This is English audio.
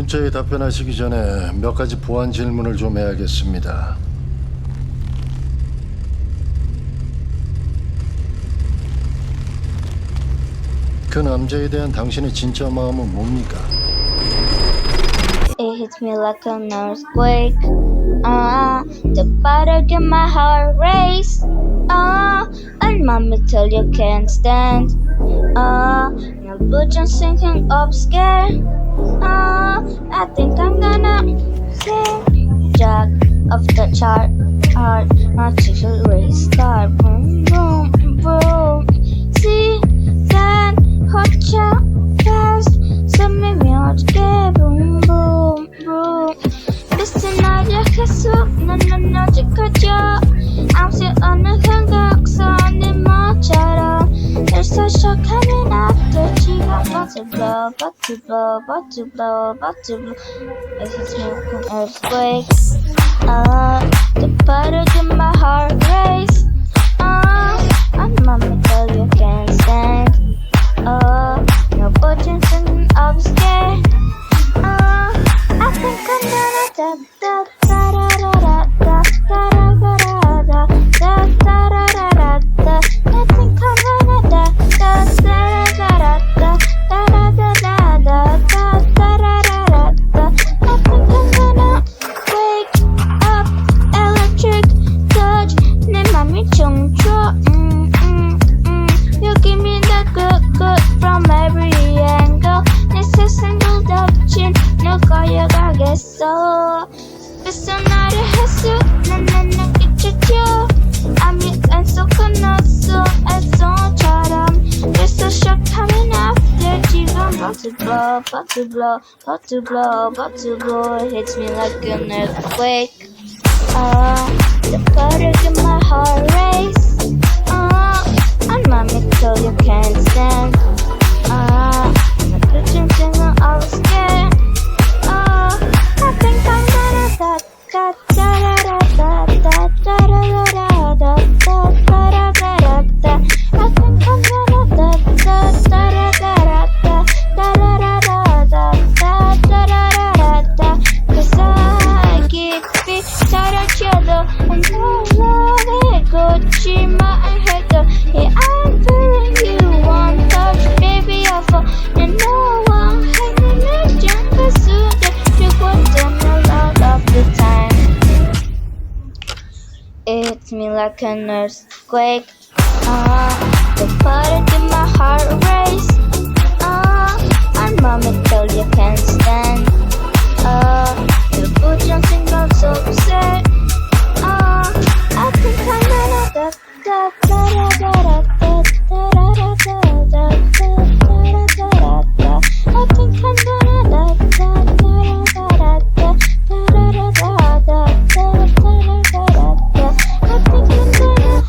문자에 답변하시기 전에 몇 가지 보안 질문을 좀 해야겠습니다. 그 남자에 대한 당신의 진짜 마음은 뭡니까? It hits me like an earthquake. The butter get my heart race. And mommy tell you can't stand. Now but you're sinking up scared. I think I'm gonna sing Jack of the chart. My chicken race start. Boom, boom, boom. See that hot shot fast. Some me 어떻게 boom, boom, boom. Listen, 나야 계속 넌 어디까지야. 아무새 어느 감각서 네 멋처럼. You're so shocked coming after 지가 about to blow, about to blow, about to blow, about to blow. It hits me like an earthquake. The butter in my heart race. And mommy tell you can't stand. No buttons and I'm scared. I think I'm gonna da da da da da da da da da da da da da da da. I think I'm gonna da da da da da da da da da da da da da da. I think I'm gonna wake up, electric touch. 내 맘이 춤춰. You give me the good from every angle. 내 세상을 덮친 누가 가겠어. 그래서 나를 해수 난 잊혀줘. I'm so 끊었어 애써처럼. 그래서 shock coming after 지금 about to blow, about to blow, about to blow, about to blow. It hits me like an earthquake. The butter in my heart race. And mommy tell you can't stand. 나 그쯤 생각 I was scared. I think I'm gonna da da da da da da da da da da da da da da. I think I'm gonna da da da da da da da da da da da da da. 'Cause I 깊이 사라져도 I love it 걷지마 해도 yeah I'm feeling you one touch baby I fall and no one hanging 내 속에 죽었던 a lot of the time. It hits me like an earthquake. The butter in my heart race. And mommy tell you can't stand. You put your single so sad. I think I'm gonna da da da da da da da da da da da da da. I think I'm gonna da da da da da da da da da da da da da. I think I'm gonna.